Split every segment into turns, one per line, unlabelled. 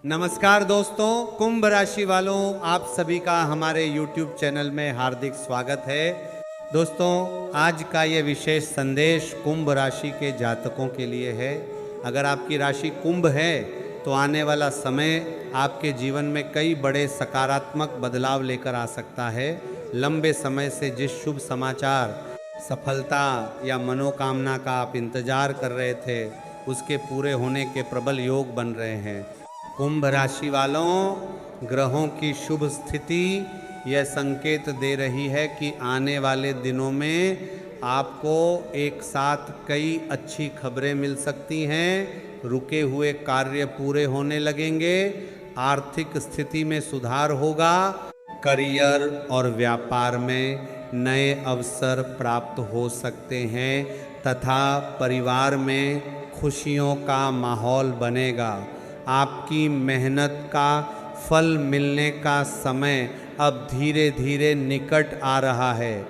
नमस्कार दोस्तों, कुंभ राशि वालों, आप सभी का हमारे YouTube चैनल में हार्दिक स्वागत है। दोस्तों, आज का ये विशेष संदेश कुंभ राशि के जातकों के लिए है। अगर आपकी राशि कुंभ है तो आने वाला समय आपके जीवन में कई बड़े सकारात्मक बदलाव लेकर आ सकता है। लंबे समय से जिस शुभ समाचार, सफलता या मनोकामना का आप इंतजार कर रहे थे, उसके पूरे होने के प्रबल योग बन रहे हैं। कुंभ राशि वालों, ग्रहों की शुभ स्थिति यह संकेत दे रही है कि आने वाले दिनों में आपको एक साथ कई अच्छी खबरें मिल सकती हैं। रुके हुए कार्य पूरे होने लगेंगे, आर्थिक स्थिति में सुधार होगा, करियर और व्यापार में नए अवसर प्राप्त हो सकते हैं तथा परिवार में खुशियों का माहौल बनेगा। आपकी मेहनत का फल मिलने का समय अब धीरे धीरे निकट आ रहा है।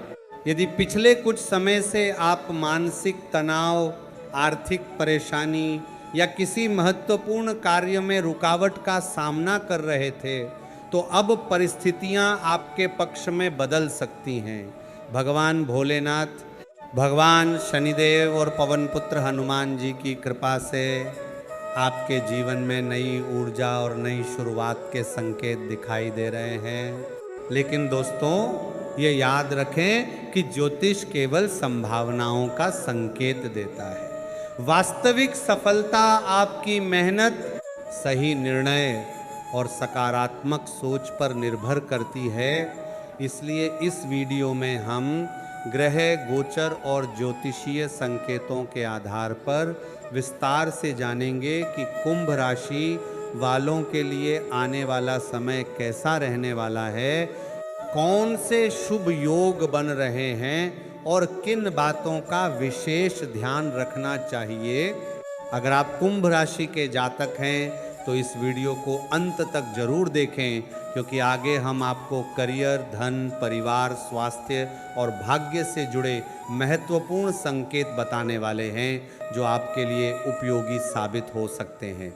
यदि पिछले कुछ समय से आप मानसिक तनाव, आर्थिक परेशानी या किसी महत्वपूर्ण कार्य में रुकावट का सामना कर रहे थे, तो अब परिस्थितियां आपके पक्ष में बदल सकती हैं। भगवान भोलेनाथ, भगवान शनिदेव और पवन पुत्र हनुमान जी की कृपा से आपके जीवन में नई ऊर्जा और नई शुरुआत के संकेत दिखाई दे रहे हैं। लेकिन दोस्तों, ये याद रखें कि ज्योतिष केवल संभावनाओं का संकेत देता है। वास्तविक सफलता आपकी मेहनत, सही निर्णय और सकारात्मक सोच पर निर्भर करती है। इसलिए इस वीडियो में हम ग्रह गोचर और ज्योतिषीय संकेतों के आधार पर विस्तार से जानेंगे कि कुंभ राशि वालों के लिए आने वाला समय कैसा रहने वाला है, कौन से शुभ योग बन रहे हैं और किन बातों का विशेष ध्यान रखना चाहिए। अगर आप कुंभ राशि के जातक हैं तो इस वीडियो को अंत तक जरूर देखें, क्योंकि आगे हम आपको करियर, धन, परिवार, स्वास्थ्य और भाग्य से जुड़े महत्वपूर्ण संकेत बताने वाले हैं जो आपके लिए उपयोगी साबित हो सकते हैं।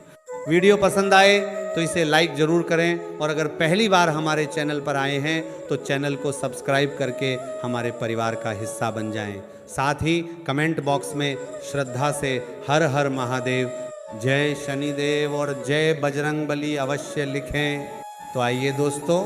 वीडियो पसंद आए तो इसे लाइक जरूर करें और अगर पहली बार हमारे चैनल पर आए हैं तो चैनल को सब्सक्राइब करके हमारे परिवार का हिस्सा बन जाएं। साथ ही कमेंट बॉक्स में श्रद्धा से हर हर महादेव, जय शनिदेव और जय बजरंगबली अवश्य लिखें। तो आइए दोस्तों,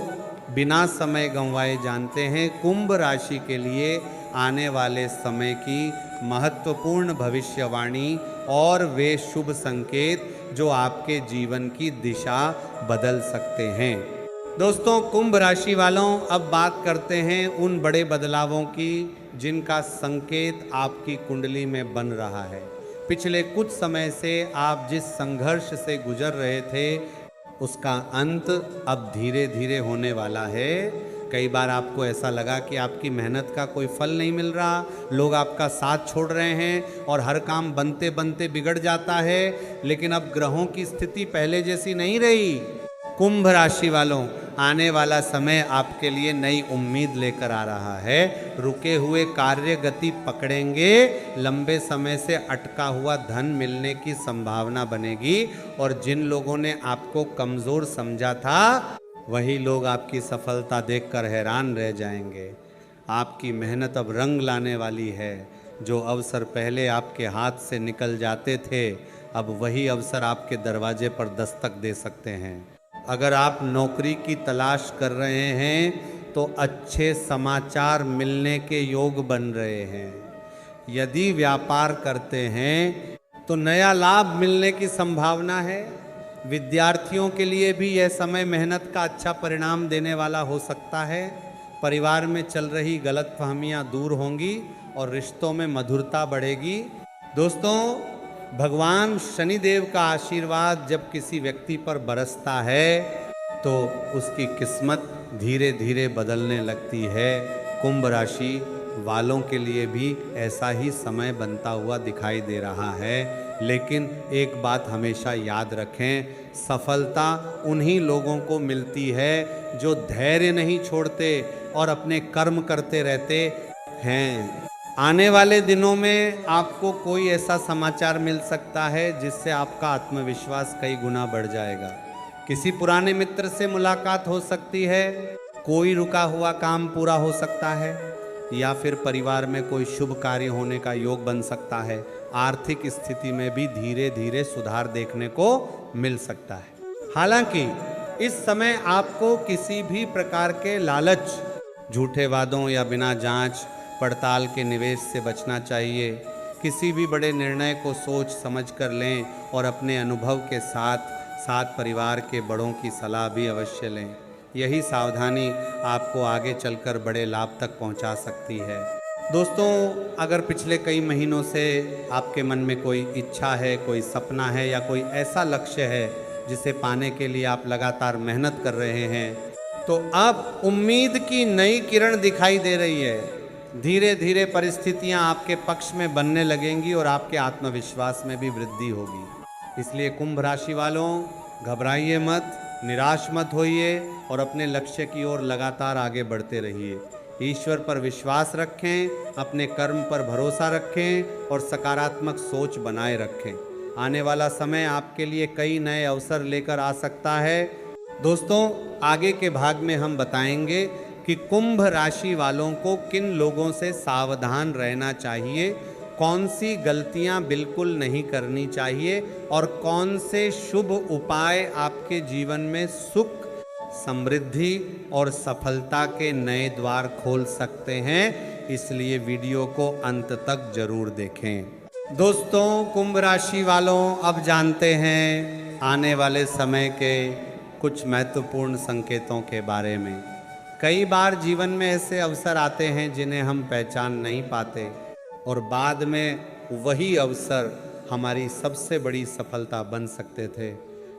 बिना समय गंवाए जानते हैं कुंभ राशि के लिए आने वाले समय की महत्वपूर्ण भविष्यवाणी और वे शुभ संकेत जो आपके जीवन की दिशा बदल सकते हैं। दोस्तों, कुंभ राशि वालों, अब बात करते हैं उन बड़े बदलावों की जिनका संकेत आपकी कुंडली में बन रहा है। पिछले कुछ समय से आप जिस संघर्ष से गुजर रहे थे, उसका अंत अब धीरे धीरे होने वाला है। कई बार आपको ऐसा लगा कि आपकी मेहनत का कोई फल नहीं मिल रहा, लोग आपका साथ छोड़ रहे हैं और हर काम बनते बनते बिगड़ जाता है। लेकिन अब ग्रहों की स्थिति पहले जैसी नहीं रही। कुंभ राशि वालों, आने वाला समय आपके लिए नई उम्मीद लेकर आ रहा है। रुके हुए कार्य गति पकड़ेंगे, लंबे समय से अटका हुआ धन मिलने की संभावना बनेगी और जिन लोगों ने आपको कमज़ोर समझा था, वही लोग आपकी सफलता देखकर हैरान रह जाएंगे। आपकी मेहनत अब रंग लाने वाली है। जो अवसर पहले आपके हाथ से निकल जाते थे, अब वही अवसर आपके दरवाजे पर दस्तक दे सकते हैं। अगर आप नौकरी की तलाश कर रहे हैं तो अच्छे समाचार मिलने के योग बन रहे हैं। यदि व्यापार करते हैं तो नया लाभ मिलने की संभावना है। विद्यार्थियों के लिए भी यह समय मेहनत का अच्छा परिणाम देने वाला हो सकता है। परिवार में चल रही गलतफहमियां दूर होंगी और रिश्तों में मधुरता बढ़ेगी। दोस्तों, भगवान शनिदेव का आशीर्वाद जब किसी व्यक्ति पर बरसता है तो उसकी किस्मत धीरे धीरे बदलने लगती है। कुंभ राशि वालों के लिए भी ऐसा ही समय बनता हुआ दिखाई दे रहा है। लेकिन एक बात हमेशा याद रखें, सफलता उन्हीं लोगों को मिलती है जो धैर्य नहीं छोड़ते और अपने कर्म करते रहते हैं। आने वाले दिनों में आपको कोई ऐसा समाचार मिल सकता है जिससे आपका आत्मविश्वास कई गुना बढ़ जाएगा। किसी पुराने मित्र से मुलाकात हो सकती है, कोई रुका हुआ काम पूरा हो सकता है, या फिर परिवार में कोई शुभ कार्य होने का योग बन सकता है। आर्थिक स्थिति में भी धीरे धीरे सुधार देखने को मिल सकता है। हालांकि इस समय आपको किसी भी प्रकार के लालच, झूठे वादों या बिना जांच पड़ताल के निवेश से बचना चाहिए। किसी भी बड़े निर्णय को सोच समझ कर लें और अपने अनुभव के साथ साथ परिवार के बड़ों की सलाह भी अवश्य लें। यही सावधानी आपको आगे चलकर बड़े लाभ तक पहुंचा सकती है। दोस्तों, अगर पिछले कई महीनों से आपके मन में कोई इच्छा है, कोई सपना है या कोई ऐसा लक्ष्य है जिसे पाने के लिए आप लगातार मेहनत कर रहे हैं, तो अब उम्मीद की नई किरण दिखाई दे रही है। धीरे धीरे परिस्थितियां आपके पक्ष में बनने लगेंगी और आपके आत्मविश्वास में भी वृद्धि होगी। इसलिए कुंभ राशि वालों, घबराइए मत, निराश मत होइए और अपने लक्ष्य की ओर लगातार आगे बढ़ते रहिए। ईश्वर पर विश्वास रखें, अपने कर्म पर भरोसा रखें और सकारात्मक सोच बनाए रखें। आने वाला समय आपके लिए कई नए अवसर लेकर आ सकता है। दोस्तों, आगे के भाग में हम बताएंगे कि कुंभ राशि वालों को किन लोगों से सावधान रहना चाहिए, कौन सी गलतियां बिल्कुल नहीं करनी चाहिए और कौन से शुभ उपाय आपके जीवन में सुख, समृद्धि और सफलता के नए द्वार खोल सकते हैं। इसलिए वीडियो को अंत तक जरूर देखें। दोस्तों, कुंभ राशि वालों, अब जानते हैं आने वाले समय के कुछ महत्वपूर्ण संकेतों के बारे में। कई बार जीवन में ऐसे अवसर आते हैं जिन्हें हम पहचान नहीं पाते और बाद में वही अवसर हमारी सबसे बड़ी सफलता बन सकते थे।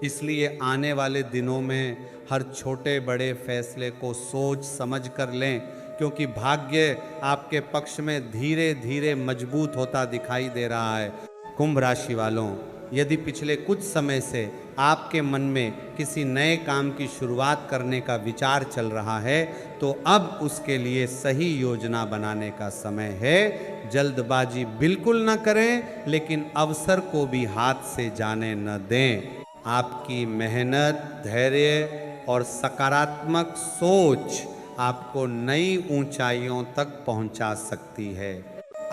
इसलिए आने वाले दिनों में हर छोटे बड़े फैसले को सोच समझ कर लें, क्योंकि भाग्य आपके पक्ष में धीरे धीरे मजबूत होता दिखाई दे रहा है। कुंभ राशि वालों, यदि पिछले कुछ समय से आपके मन में किसी नए काम की शुरुआत करने का विचार चल रहा है, तो अब उसके लिए सही योजना बनाने का समय है। जल्दबाजी बिल्कुल न करें, लेकिन अवसर को भी हाथ से जाने न दें। आपकी मेहनत, धैर्य और सकारात्मक सोच आपको नई ऊंचाइयों तक पहुंचा सकती है।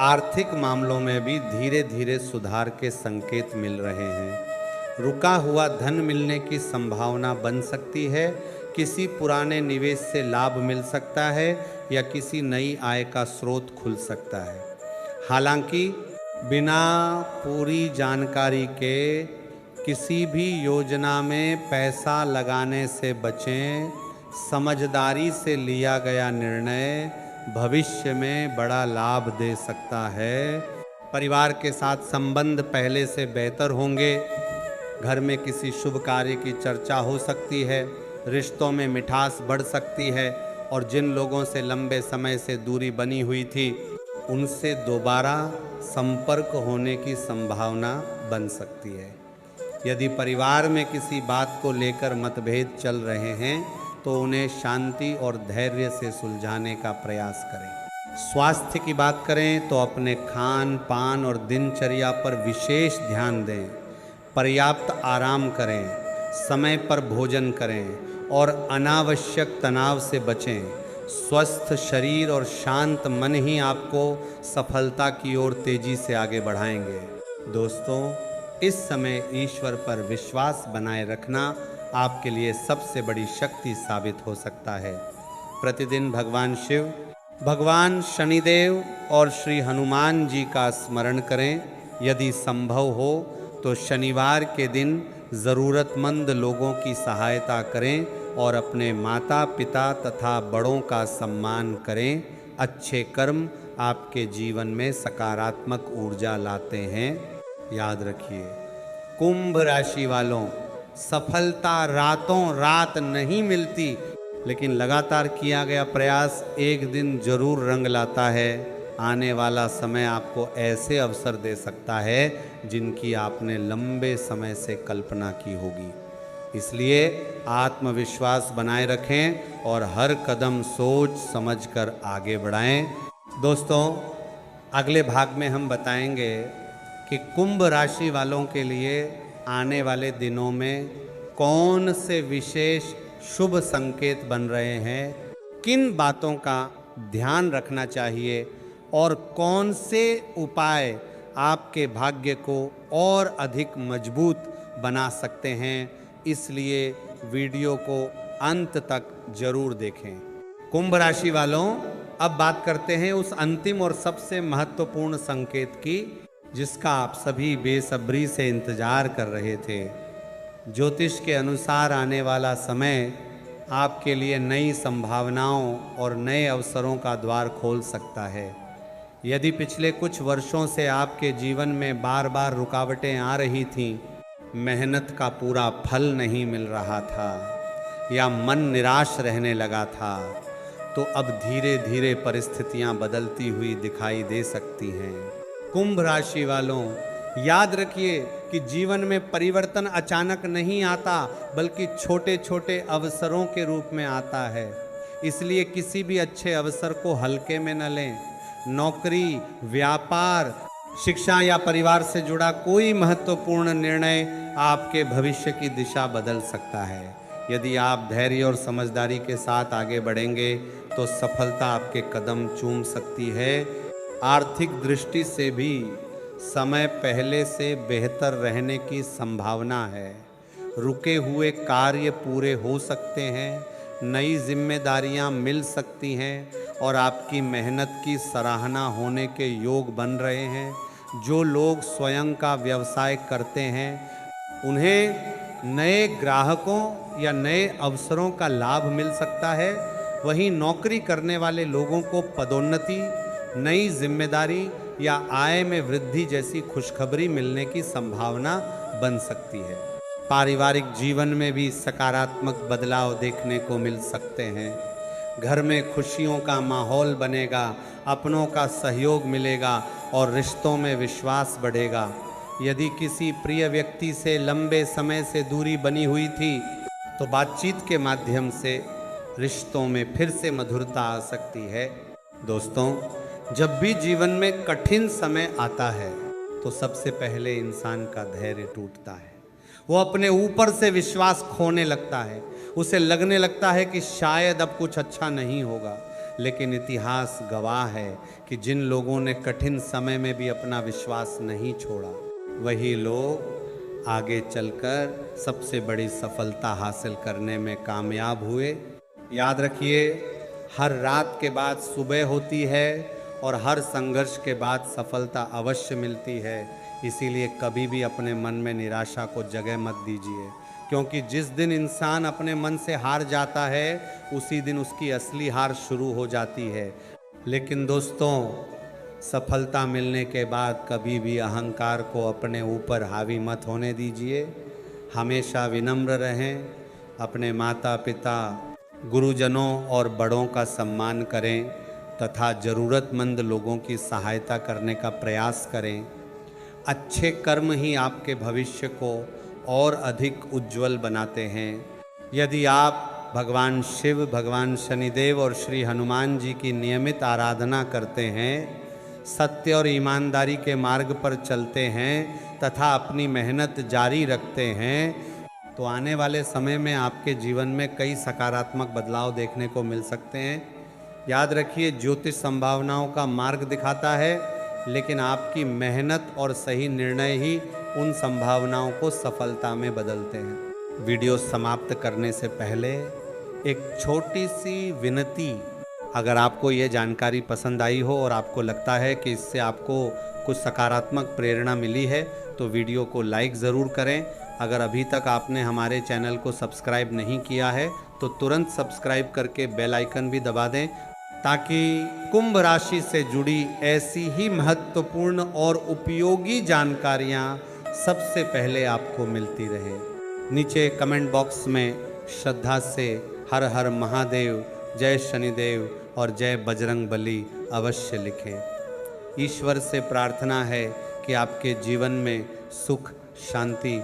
आर्थिक मामलों में भी धीरे धीरे सुधार के संकेत मिल रहे हैं। रुका हुआ धन मिलने की संभावना बन सकती है। किसी पुराने निवेश से लाभ मिल सकता है या किसी नई आय का स्रोत खुल सकता है। हालांकि बिना पूरी जानकारी के किसी भी योजना में पैसा लगाने से बचें। समझदारी से लिया गया निर्णय भविष्य में बड़ा लाभ दे सकता है। परिवार के साथ संबंध पहले से बेहतर होंगे। घर में किसी शुभ कार्य की चर्चा हो सकती है। रिश्तों में मिठास बढ़ सकती है और जिन लोगों से लंबे समय से दूरी बनी हुई थी, उनसे दोबारा संपर्क होने की संभावना बन सकती है। यदि परिवार में किसी बात को लेकर मतभेद चल रहे हैं, तो उन्हें शांति और धैर्य से सुलझाने का प्रयास करें। स्वास्थ्य की बात करें तो अपने खान पान और दिनचर्या पर विशेष ध्यान दें। पर्याप्त आराम करें, समय पर भोजन करें और अनावश्यक तनाव से बचें। स्वस्थ शरीर और शांत मन ही आपको सफलता की ओर तेजी से आगे बढ़ाएंगे। दोस्तों, इस समय ईश्वर पर विश्वास बनाए रखना आपके लिए सबसे बड़ी शक्ति साबित हो सकता है। प्रतिदिन भगवान शिव, भगवान शनिदेव और श्री हनुमान जी का स्मरण करें। यदि संभव हो तो शनिवार के दिन ज़रूरतमंद लोगों की सहायता करें और अपने माता पिता तथा बड़ों का सम्मान करें। अच्छे कर्म आपके जीवन में सकारात्मक ऊर्जा लाते हैं। याद रखिए, कुंभ राशि वालों, सफलता रातों रात नहीं मिलती, लेकिन लगातार किया गया प्रयास एक दिन जरूर रंग लाता है। आने वाला समय आपको ऐसे अवसर दे सकता है जिनकी आपने लंबे समय से कल्पना की होगी। इसलिए आत्मविश्वास बनाए रखें और हर कदम सोच समझकर आगे बढ़ाएं। दोस्तों, अगले भाग में हम बताएंगे कि कुंभ राशि वालों के लिए आने वाले दिनों में कौन से विशेष शुभ संकेत बन रहे हैं, किन बातों का ध्यान रखना चाहिए और कौन से उपाय आपके भाग्य को और अधिक मजबूत बना सकते हैं। इसलिए वीडियो को अंत तक जरूर देखें। कुंभ राशि वालों, अब बात करते हैं उस अंतिम और सबसे महत्वपूर्ण संकेत की जिसका आप सभी बेसब्री से इंतजार कर रहे थे। ज्योतिष के अनुसार आने वाला समय आपके लिए नई संभावनाओं और नए अवसरों का द्वार खोल सकता है। यदि पिछले कुछ वर्षों से आपके जीवन में बार बार रुकावटें आ रही थीं, मेहनत का पूरा फल नहीं मिल रहा था या मन निराश रहने लगा था, तो अब धीरे धीरे परिस्थितियां बदलती हुई दिखाई दे सकती हैं। कुंभ राशि वालों, याद रखिए कि जीवन में परिवर्तन अचानक नहीं आता, बल्कि छोटे छोटे अवसरों के रूप में आता है। इसलिए किसी भी अच्छे अवसर को हल्के में न लें। नौकरी, व्यापार, शिक्षा या परिवार से जुड़ा कोई महत्वपूर्ण निर्णय आपके भविष्य की दिशा बदल सकता है। यदि आप धैर्य और समझदारी के साथ आगे बढ़ेंगे तो सफलता आपके कदम चूम सकती है। आर्थिक दृष्टि से भी समय पहले से बेहतर रहने की संभावना है। रुके हुए कार्य पूरे हो सकते हैं, नई जिम्मेदारियां मिल सकती हैं और आपकी मेहनत की सराहना होने के योग बन रहे हैं। जो लोग स्वयं का व्यवसाय करते हैं उन्हें नए ग्राहकों या नए अवसरों का लाभ मिल सकता है। वहीं नौकरी करने वाले लोगों को पदोन्नति, नई जिम्मेदारी या आय में वृद्धि जैसी खुशखबरी मिलने की संभावना बन सकती है। पारिवारिक जीवन में भी सकारात्मक बदलाव देखने को मिल सकते हैं। घर में खुशियों का माहौल बनेगा, अपनों का सहयोग मिलेगा और रिश्तों में विश्वास बढ़ेगा। यदि किसी प्रिय व्यक्ति से लंबे समय से दूरी बनी हुई थी तो बातचीत के माध्यम से रिश्तों में फिर से मधुरता आ सकती है। दोस्तों, जब भी जीवन में कठिन समय आता है तो सबसे पहले इंसान का धैर्य टूटता है। वो अपने ऊपर से विश्वास खोने लगता है। उसे लगने लगता है कि शायद अब कुछ अच्छा नहीं होगा। लेकिन इतिहास गवाह है कि जिन लोगों ने कठिन समय में भी अपना विश्वास नहीं छोड़ा, वही लोग आगे चलकर सबसे बड़ी सफलता हासिल करने में कामयाब हुए। याद रखिए, हर रात के बाद सुबह होती है और हर संघर्ष के बाद सफलता अवश्य मिलती है। इसीलिए कभी भी अपने मन में निराशा को जगह मत दीजिए, क्योंकि जिस दिन इंसान अपने मन से हार जाता है उसी दिन उसकी असली हार शुरू हो जाती है। लेकिन दोस्तों, सफलता मिलने के बाद कभी भी अहंकार को अपने ऊपर हावी मत होने दीजिए। हमेशा विनम्र रहें, अपने माता पिता, गुरुजनों और बड़ों का सम्मान करें तथा ज़रूरतमंद लोगों की सहायता करने का प्रयास करें। अच्छे कर्म ही आपके भविष्य को और अधिक उज्जवल बनाते हैं। यदि आप भगवान शिव, भगवान शनिदेव और श्री हनुमान जी की नियमित आराधना करते हैं, सत्य और ईमानदारी के मार्ग पर चलते हैं तथा अपनी मेहनत जारी रखते हैं, तो आने वाले समय में आपके जीवन में कई सकारात्मक बदलाव देखने को मिल सकते हैं। याद रखिए, ज्योतिष संभावनाओं का मार्ग दिखाता है, लेकिन आपकी मेहनत और सही निर्णय ही उन संभावनाओं को सफलता में बदलते हैं। वीडियो समाप्त करने से पहले एक छोटी सी विनती, अगर आपको ये जानकारी पसंद आई हो और आपको लगता है कि इससे आपको कुछ सकारात्मक प्रेरणा मिली है तो वीडियो को लाइक ज़रूर करें। अगर अभी तक आपने हमारे चैनल को सब्सक्राइब नहीं किया है तो तुरंत सब्सक्राइब करके बेल आइकन भी दबा दें, ताकि कुंभ राशि से जुड़ी ऐसी ही महत्वपूर्ण और उपयोगी जानकारियाँ सबसे पहले आपको मिलती रहे। नीचे कमेंट बॉक्स में श्रद्धा से हर हर महादेव, जय शनिदेव और जय बजरंग बली अवश्य लिखें। ईश्वर से प्रार्थना है कि आपके जीवन में सुख, शांति,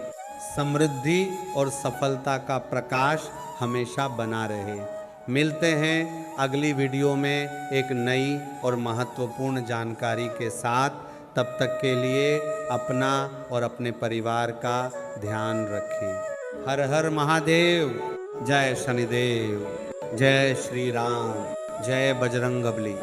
समृद्धि और सफलता का प्रकाश हमेशा बना रहे। मिलते हैं अगली वीडियो में एक नई और महत्वपूर्ण जानकारी के साथ। तब तक के लिए अपना और अपने परिवार का ध्यान रखें। हर हर महादेव। जय शनिदेव। जय श्री राम। जय बजरंगबली।